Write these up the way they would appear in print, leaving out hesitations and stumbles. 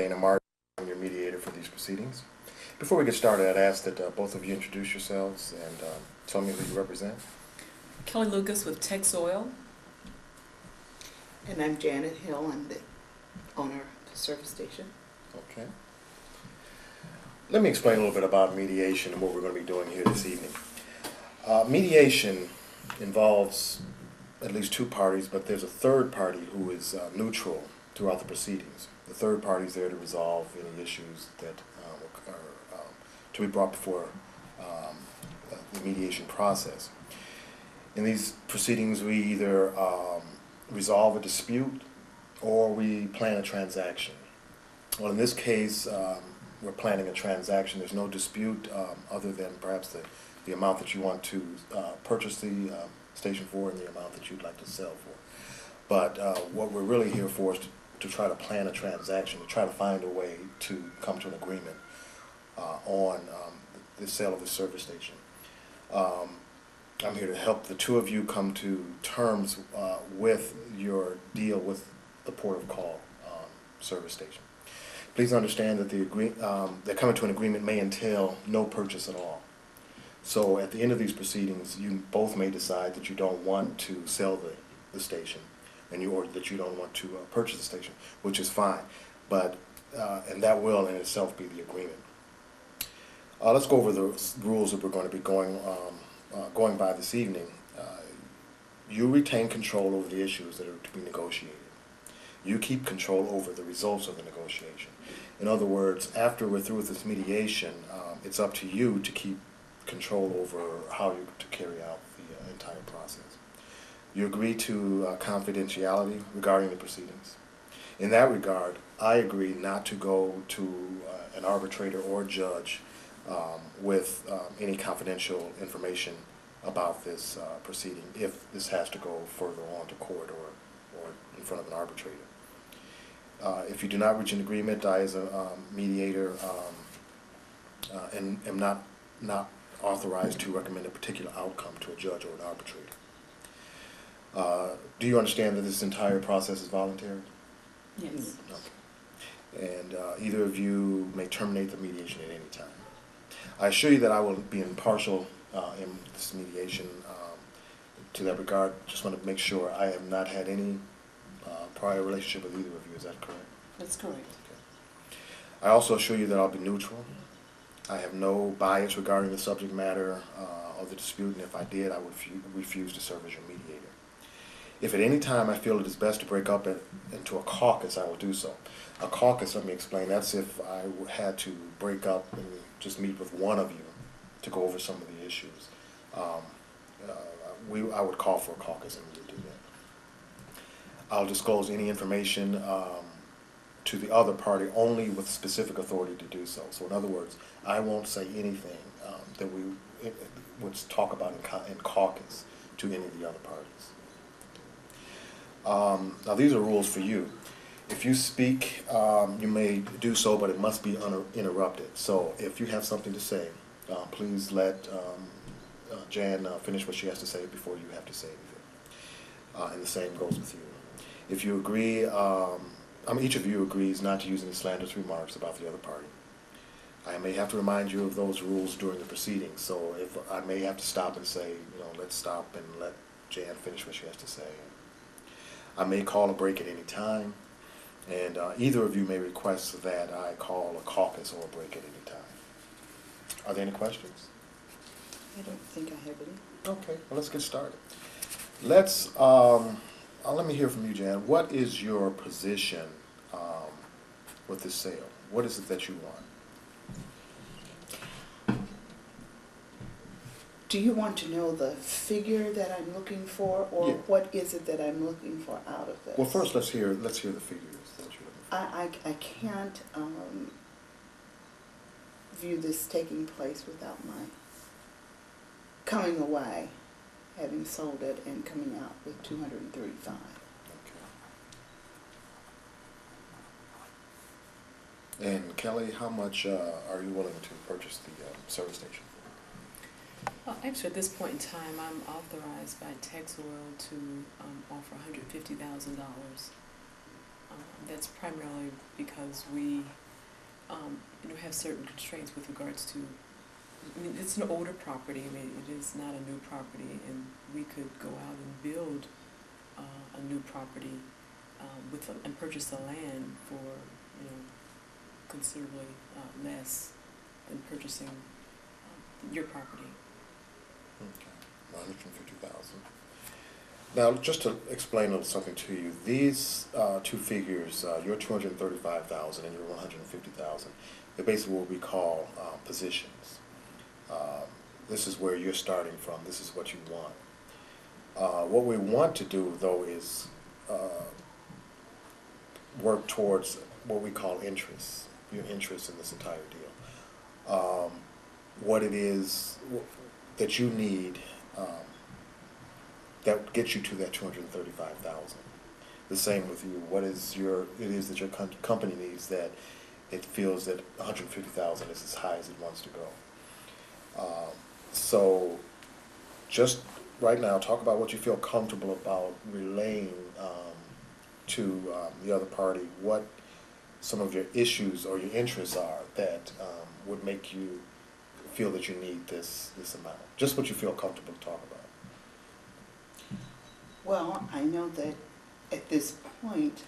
Dana Martin. I'm your mediator for these proceedings. Before we get started, I'd ask that both of you introduce yourselves and tell me who you represent. Kelly Lucas with Texoil. And I'm Janet Hill. I'm the owner of the service station. Okay. Let me explain a little bit about mediation and what we're going to be doing here this evening. Mediation involves at least two parties, but there's a third party who is neutral throughout the proceedings. The third party is there to resolve any issues that are to be brought before the mediation process. In these proceedings, we either resolve a dispute or we plan a transaction. Well, in this case, we're planning a transaction. There's no dispute other than perhaps the amount that you want to purchase the station for and the amount that you'd like to sell for. But what we're really here for is to try to plan a transaction, to try to find a way to come to an agreement on the sale of the service station. I'm here to help the two of you come to terms with your deal with the port of call service station. Please understand that that coming to an agreement may entail no purchase at all. So at the end of these proceedings, you both may decide that you don't want to sell the station, or that you don't want to purchase the station, which is fine. But and that will in itself be the agreement. Let's go over the rules that we're going to be going by this evening. You retain control over the issues that are to be negotiated. You keep control over the results of the negotiation. In other words, after we're through with this mediation, it's up to you to keep control over how you to carry out the entire process. You agree to confidentiality regarding the proceedings. In that regard, I agree not to go to an arbitrator or judge with any confidential information about this proceeding if this has to go further on to court or in front of an arbitrator. If you do not reach an agreement, I as a mediator am not authorized to recommend a particular outcome to a judge or an arbitrator. Do you understand that this entire process is voluntary? Yes. Okay. And either of you may terminate the mediation at any time. I assure you that I will be impartial in this mediation. To that regard, just want to make sure I have not had any prior relationship with either of you. Is that correct? That's correct. Okay. I also assure you that I'll be neutral. I have no bias regarding the subject matter of the dispute, and if I did, I would refuse to serve as your mediator. If at any time I feel it is best to break up into a caucus, I will do so. A caucus, let me explain, that's if I had to break up and just meet with one of you to go over some of the issues. I would call for a caucus and we would do that. I'll disclose any information to the other party only with specific authority to do so. So in other words, I won't say anything that we would talk about in caucus to any of the other parties. Now these are rules for you. If you speak, you may do so, but it must be uninterrupted. So if you have something to say, please let Jan finish what she has to say before you have to say anything. And the same goes with you. If you agree, each of you agrees not to use any slanderous remarks about the other party. I may have to remind you of those rules during the proceedings. So if I may have to stop and say, let's stop and let Jan finish what she has to say. I may call a break at any time, and either of you may request that I call a caucus or a break at any time. Are there any questions? I don't think I have any. Okay, well, let's get started. Let me hear from you, Jan. What is your position with this sale? What is it that you want? Do you want to know the figure that I'm looking for, or Yeah. what is it that I'm looking for out of this? Well, first, let's hear the figures that you're looking for. I can't view this taking place without my coming away, having sold it and coming out with 235. Okay. And Kelly, how much are you willing to purchase the service station? Well, actually, at this point in time, I'm authorized by Texoil to offer $150,000 That's primarily because we, have certain constraints with regards to, it's an older property, it is not a new property, and we could go out and build a new property and purchase the land for, considerably less than purchasing your property. Okay, 150,000. Now, just to explain a little something to you, these two figures, your 235,000 and your 150,000, they're basically what we call positions. This is where you're starting from. This is what you want. What we want to do, though, is work towards what we call interests, your interest in this entire deal. What it is that you need that gets you to that 235,000. The same with you. What is it is that your company needs that it feels that 150,000 is as high as it wants to go. So just right now, talk about what you feel comfortable about relaying to the other party, what some of your issues or your interests are that would make you feel that you need this amount. Just what you feel comfortable to talk about. Well, I know that at this point,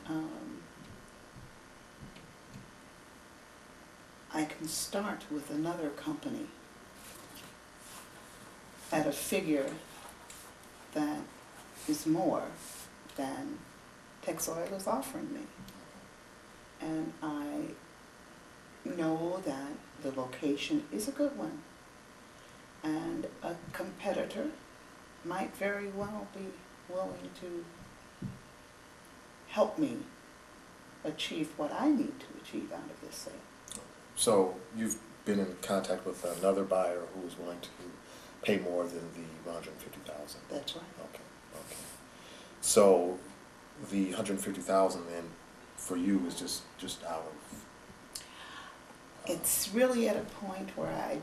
I can start with another company at a figure that is more than Texoil is offering me. And I know that the location is a good one, and a competitor might very well be willing to help me achieve what I need to achieve out of this sale. So you've been in contact with another buyer who is willing to pay more than the 150,000. That's right. Okay. So the 150,000 then for you is just out of. It's really at a point where I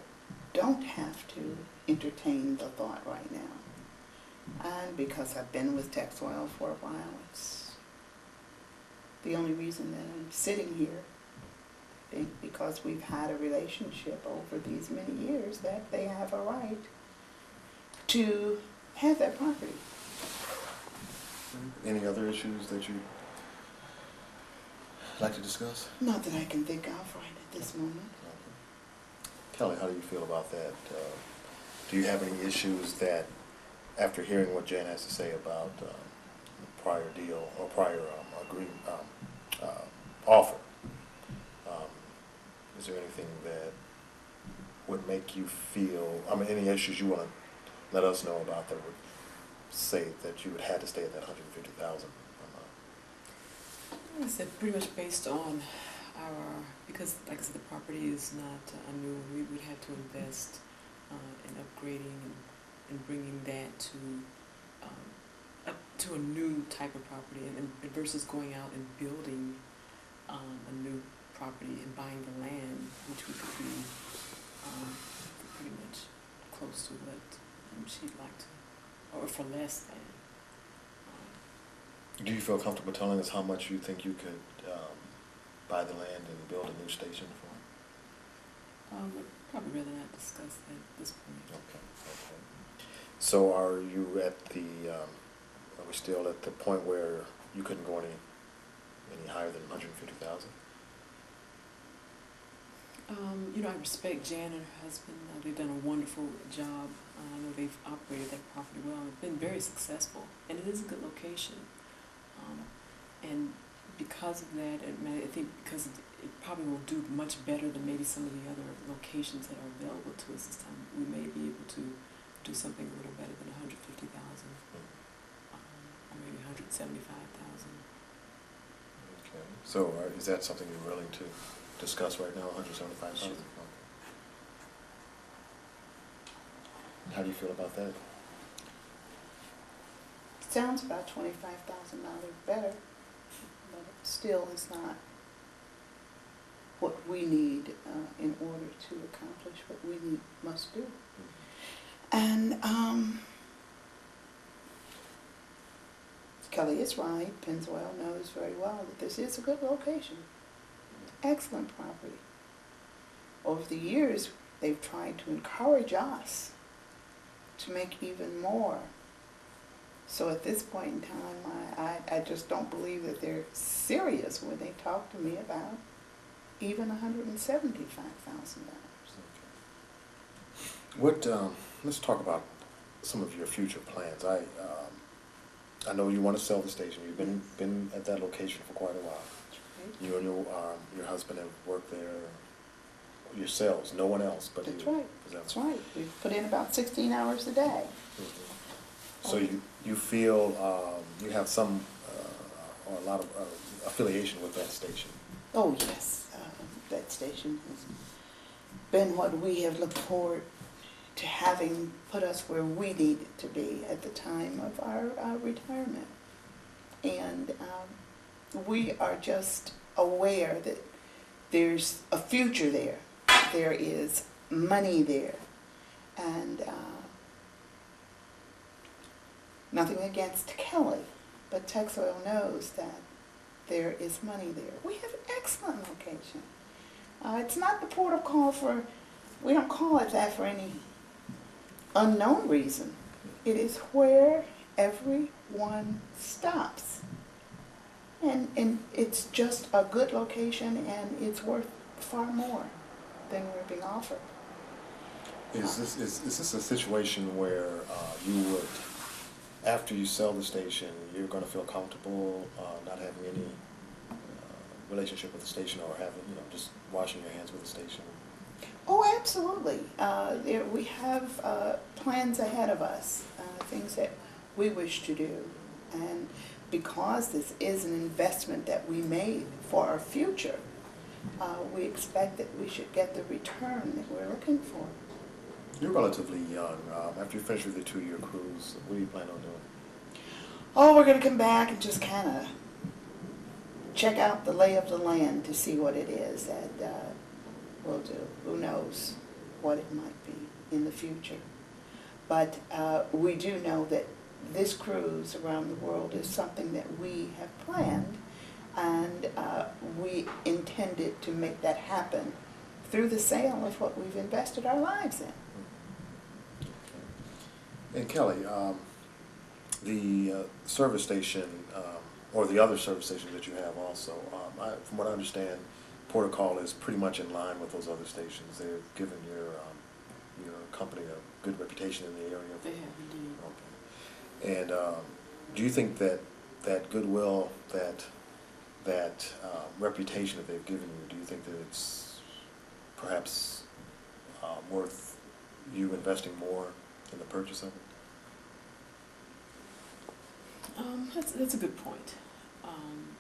don't have to entertain the thought right now. And because I've been with Texoil for a while, it's the only reason that I'm sitting here, because we've had a relationship over these many years that they have a right to have that property. Any other issues that you'd like to discuss? Not that I can think of right at this moment. Okay. Kelly, how do you feel about that? Do you have any issues that, after hearing what Jan has to say about the prior deal or prior offer, is there anything that would make you feel, any issues you want to let us know about that would say that you would have to stay at that 150,000? I said pretty much based on because like I said, the property is not new. We would have to invest in upgrading and bringing that to a new type of property, and versus going out and building a new property and buying the land, which we could be pretty much close to what she'd like to, or for less than. Do you feel comfortable telling us how much you think you could buy the land and build a new station for? I'd probably rather not discuss that at this point. Okay. So are you at are we still at the point where you couldn't go any higher than 150,000? I respect Jan and her husband. They've done a wonderful job. I know they've operated that property well. It's been very successful, and it is a good location. And because of that, I think because it probably will do much better than maybe some of the other locations that are available to us this time, we may be able to do something a little better than 150,000, or maybe 175,000. Okay. So is that something you're willing to discuss right now, 175,000? Sure. Okay. How do you feel about that? Sounds about $25,000 better, but it still is not what we need in order to accomplish what we must do. And Kelly is right. Pennzoil knows very well that this is a good location. Excellent property. Over the years, they've tried to encourage us to make even more. So at this point in time, I just don't believe that they're serious when they talk to me about even $175,000. What, let's talk about some of your future plans. I know you want to sell the station. You've been at that location for quite a while. You and your husband have worked there yourselves, no one else but That's you. right. Is that That's right. We put in about 16 hours a day. So you feel you have some or a lot of affiliation with that station? Oh, yes. That station has been what we have looked forward to having put us where we needed to be at the time of our retirement. And we are just aware that there's a future there. There is money there. And nothing against Kelly, but Texoil knows that there is money there. We have an excellent location. It's not the port of call for, we don't call it that for any unknown reason. It is where everyone stops. And it's just a good location, and it's worth far more than we're being offered. Is this a situation where you would, after you sell the station, you're going to feel comfortable not having any relationship with the station, or having, just washing your hands with the station? Oh, absolutely. We have plans ahead of us, things that we wish to do. And because this is an investment that we made for our future, we expect that we should get the return that we're looking for. You're relatively young. After you finish with your 2-year cruise, what do you plan on doing? Oh, we're going to come back and just kind of check out the lay of the land to see what it is that we'll do. Who knows what it might be in the future. But we do know that this cruise around the world is something that we have planned, and we intended to make that happen through the sale of what we've invested our lives in. And Kelly, the service station, or the other service stations that you have also, from what I understand, Port of Call is pretty much in line with those other stations. They've given your company a good reputation in the area. They have indeed. Okay. And do you think that goodwill, that reputation that they've given you, do you think that it's perhaps worth you investing more in the purchase of it? That's a good point. And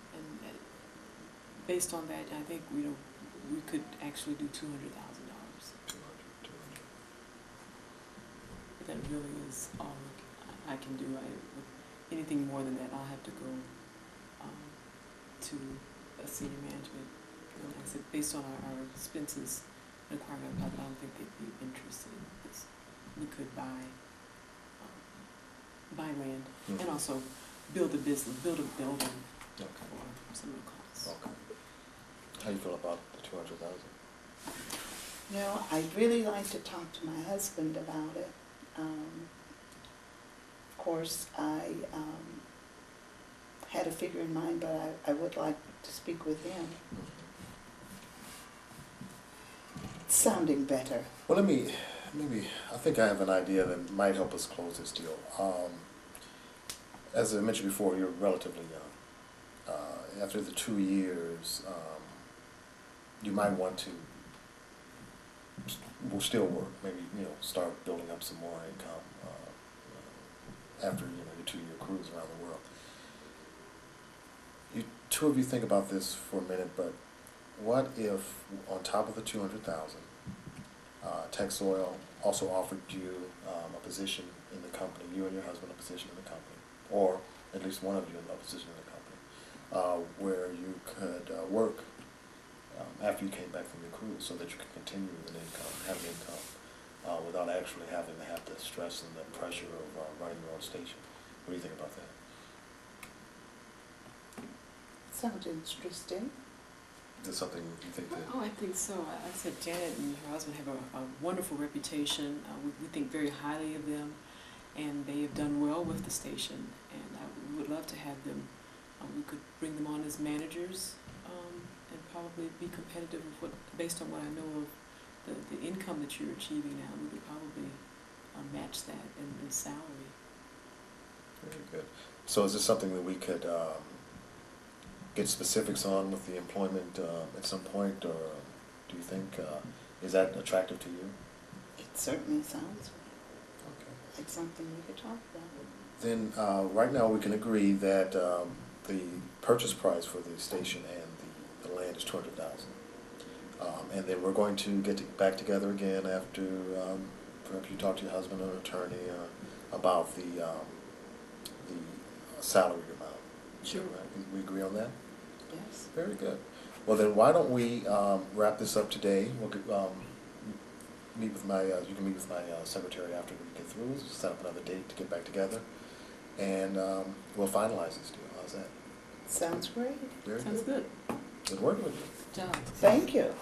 based on that, I think we could actually do $200,000. That really is all I can do. Anything more than that, I'll have to go to a senior management. And I said, based on our expenses and requirement, I don't think they'd be interested in this. We could buy land and also build a business, build a building for some of the costs. Okay. How do you feel about the 200,000? I'd really like to talk to my husband about it. Of course, I had a figure in mind, but I would like to speak with him. It's sounding better. Well, I think I have an idea that might help us close this deal. As I mentioned before, you're relatively young. After the 2 years, you might want to, we'll still work, maybe, start building up some more income after, your 2-year cruise around the world. You two of you think about this for a minute, but what if, on top of the 200,000, Texoil also offered you a position in the company, you and your husband a position in the company, or at least one of you a position in the company, where you could work after you came back from your cruise, so that you could continue with an income, have an income, without actually having to have the stress and the pressure of running your own station. What do you think about that? Sounds interesting. Is that something you think that? Oh, I think so. I said Janet and her husband have a wonderful reputation. We think very highly of them, and they have done well with the station. And I would love to have them. We could bring them on as managers, and probably be competitive with based on what I know of the income that you're achieving now. We could probably match that in salary. Very good. So is this something that we could get specifics on with the employment at some point, or do you think, is that attractive to you? It certainly sounds Okay. like something we could talk about. Then, right now, we can agree that the purchase price for the station and the land is $200,000. And then we're going to get back together again after, perhaps you talk to your husband or an attorney about the salary amount. Sure. Right? We agree on that? Yes. Very good. Well, then why don't we wrap this up today? We'll meet with my, you can meet with my secretary after we get through, set up another date to get back together, and we'll finalize this deal. How's that? Sounds great. Very Sounds good. good. Good working with you. Good job. Thank you.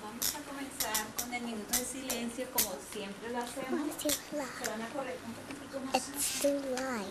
Vamos a comenzar con el minuto de silencio como siempre lo hacemos. Se van a correr un poquitico más. It's too light.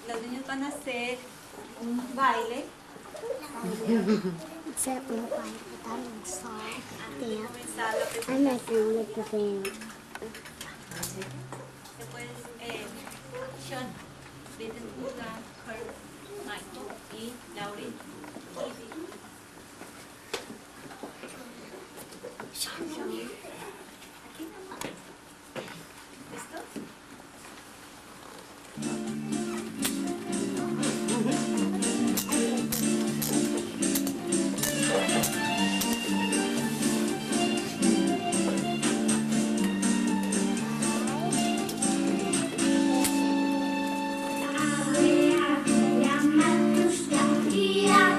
Los niños van a hacer un baile. Except when I don't saw Antes de comenzar la I'm not presentación. gonna look at them. Después, Sean, Bitten, Uga, Kurt, Michael y Lauren. Aquí nomás. ¿Listos? Ja, Matuszka, ja.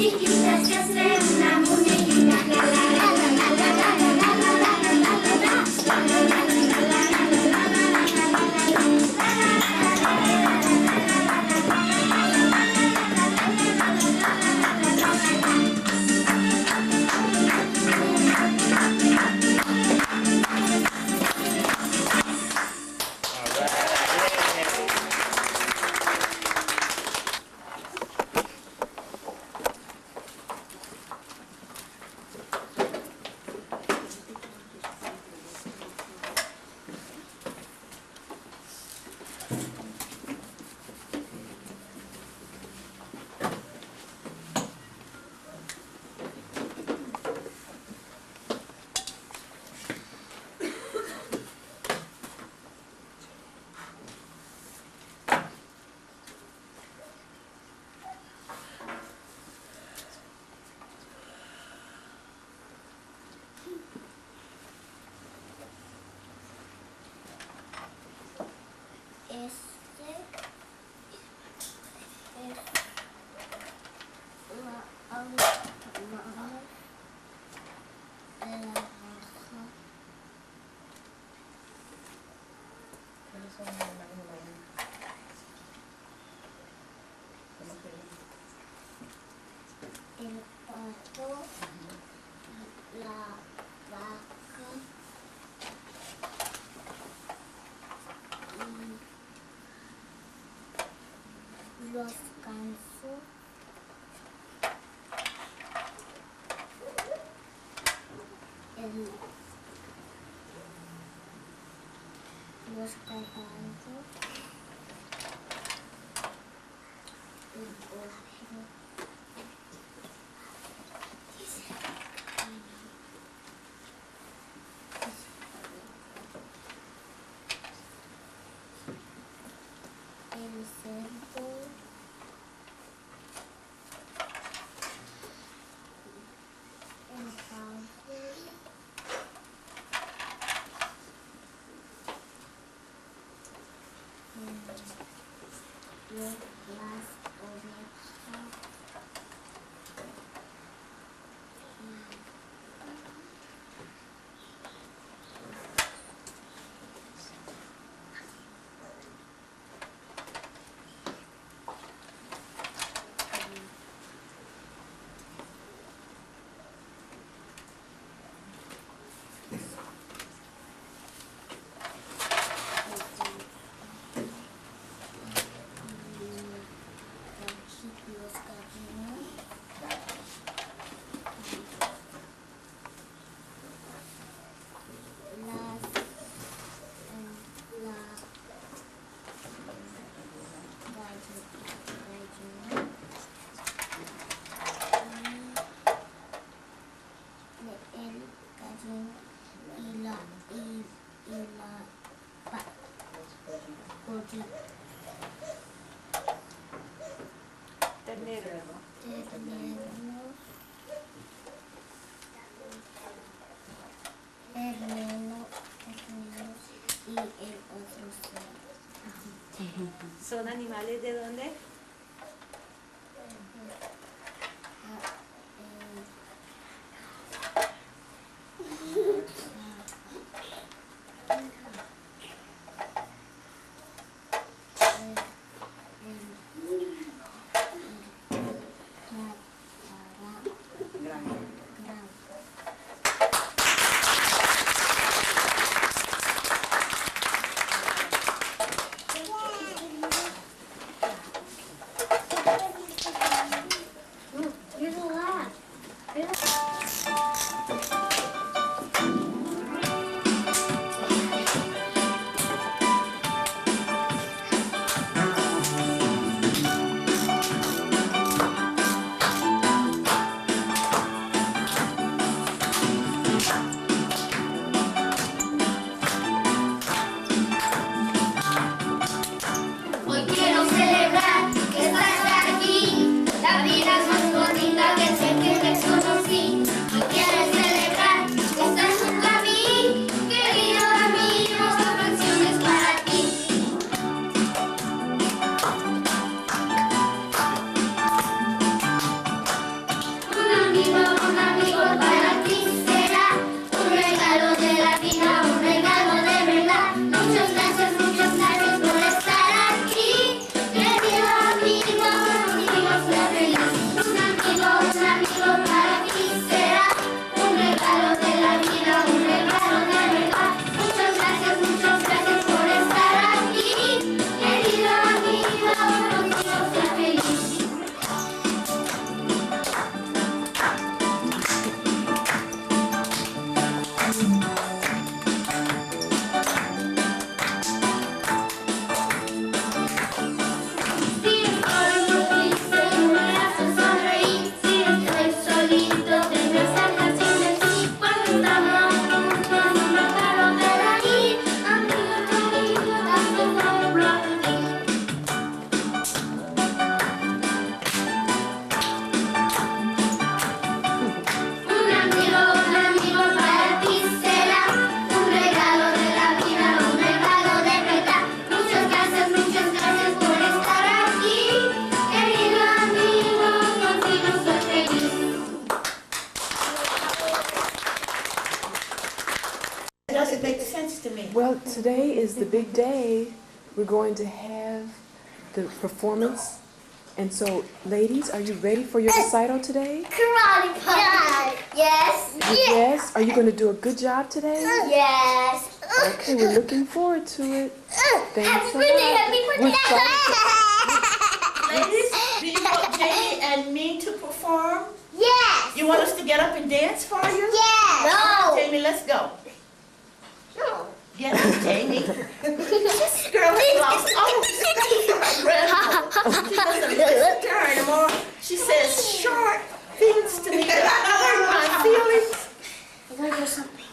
chiquita se hace una muñequita. La la la la la la la la la la la la la la la. La la la la la la la la la la la el pato, la vaca y los gansos, los caballos, el oso, el cerdo, el pavo, las ovejas, los gallinos, y el otro cerdo. ¿Son animales de dónde? feliz. Un amigo para ti será un regalo de la vida, un regalo de verdad. Muchas gracias por estar aquí. Querido amigo, contigo soy feliz. Si estoy muy triste, me hace sonreír. Si estoy solito, tengo esta canción de ti. Cuando estamos juntos, un regalo de la vida. Amigo, tanto solo a ti. Un amigo para ti será un regalo de la vida, un regalo de verdad. Muchas gracias por estar aquí. Querido amigo, contigo soy feliz. Doesn't make sense to me. Well, today is the big day. We're going to have the performance. And so, ladies, are you ready for your recital today? Karate Pop. Yes. Yes. Are you going to do a good job today? Yes. Okay, we're looking forward to it. Thanks Happy a birthday, lot. happy We're birthday. Ladies, do you want Jamie and me to perform? Yes. You want us to get up and dance for you? Yes. No. Jamie, let's go. No. Get up, Jamie. This girl has lost all respect for her grandmother. She doesn't listen to her anymore. She says short things to me that hurt my feelings. I'm gonna do something.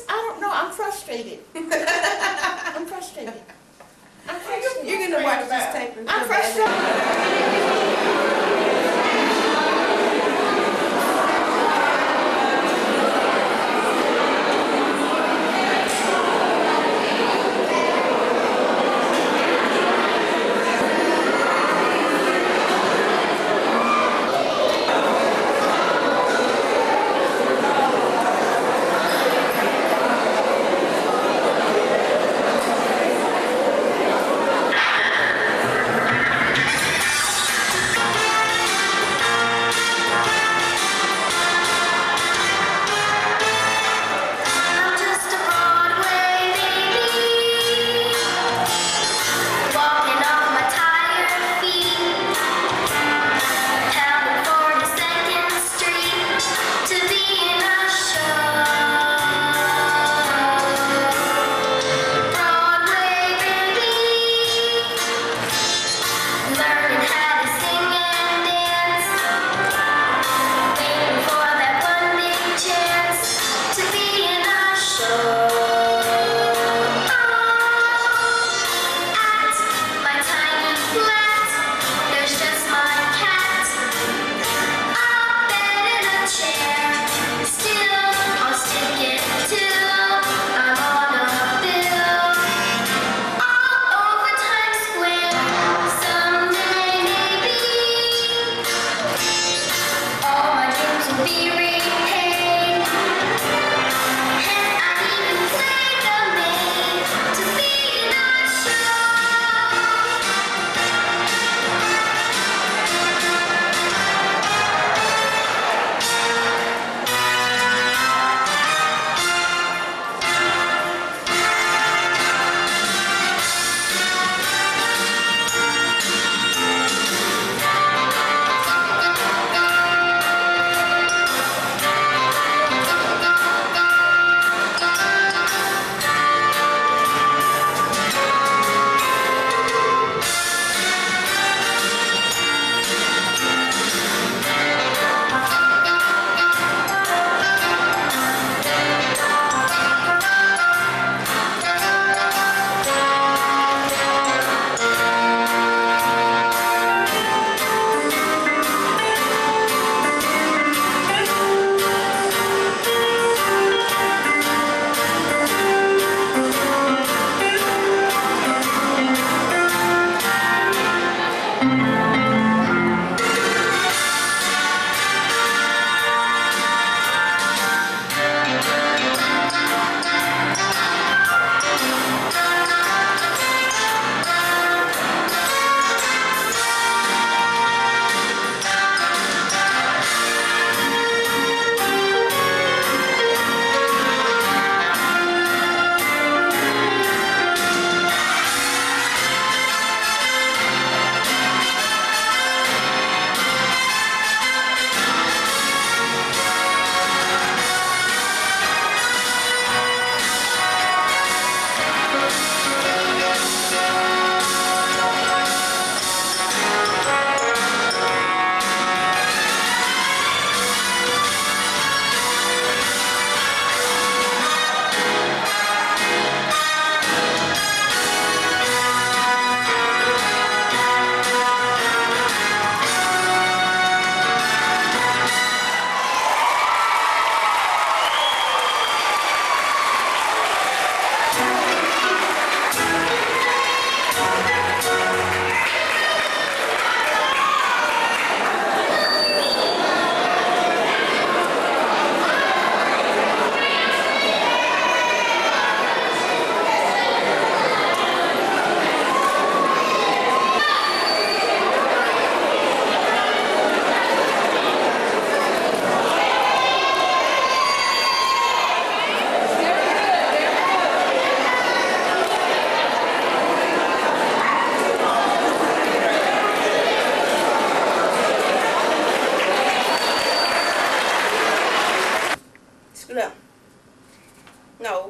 I don't know, I'm frustrated. I'm frustrated. You're gonna watch this tape. I'm frustrated.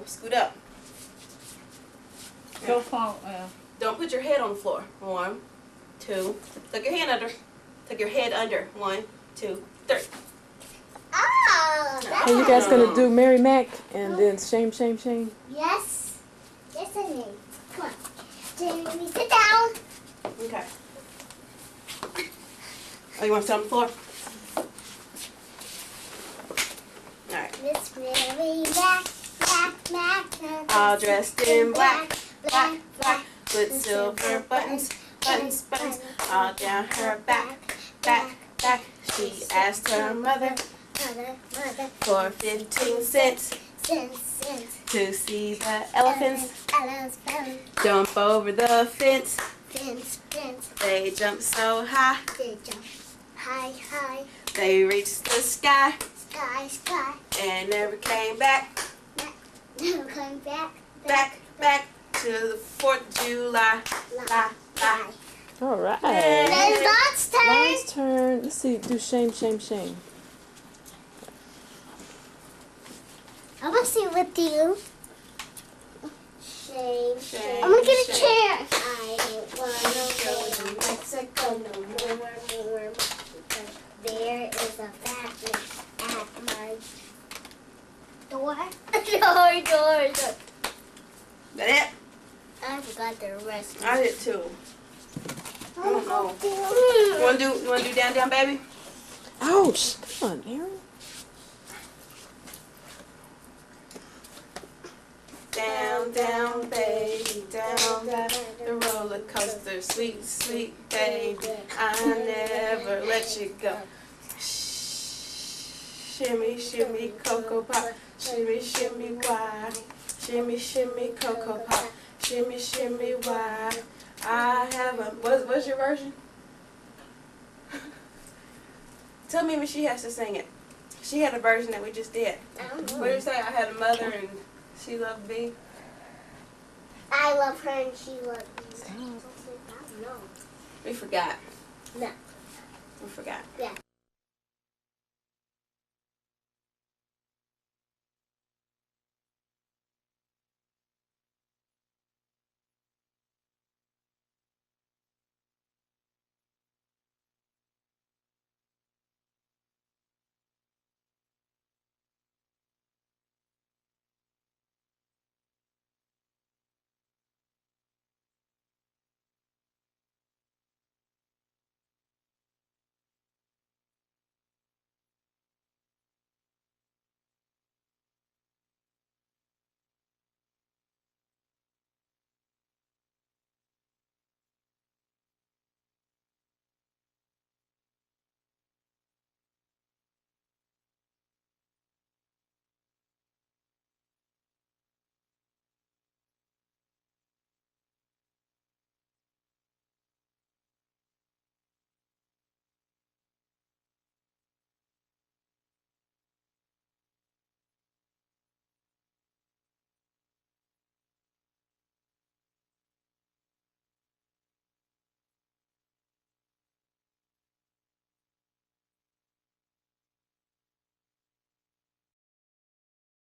Scoot up. Go fall. Don't put your head on the floor. 1, 2. Tuck your hand under. Tuck your head under. 1, 2, 3. Oh, Are you guys gonna do Mary Mac and then shame, shame, shame? Yes. Yes, I need. Come on. Jamie, sit down. Okay. Oh, you want to sit on the floor? Alright. Miss Mary Mac, Mac, Mac, Mac. All dressed in black, black, black. With silver buttons, buttons, buttons. All down her back, back, back. She asked her mother Mother, for 15 cents since, to see the elephants Ella's jump over the fence. fence, They jumped so high, they jump high, high, they reached the sky sky, and never came back, never come back, back to the 4th of July. La, la. All right. Then Lot's turn. Last turn. Let's see. Do shame, shame, shame. I'm gonna sit with you. Shame, Shame, I'm gonna get a shame. chair. I don't wanna go to Mexico no more. Because there is a fat man at my door. door. That it? I forgot the rest. I did too. I don't know. You wanna do down, down, baby? Ouch! Come on, Aaron. Down, down, baby, down, down the roller coaster, sweet, sweet baby. I never let you go. Shimmy, shimmy, cocoa pop. Shimmy, shimmy, why? Shimmy, shimmy, cocoa pop. Shimmy, shimmy, why? I have a. What's your version? Tell me when she has to sing it. She had a version that we just did. What did you say? I had a mother and she loved me. I love her and she loves me. I don't know. We forgot. No. We forgot. Yeah.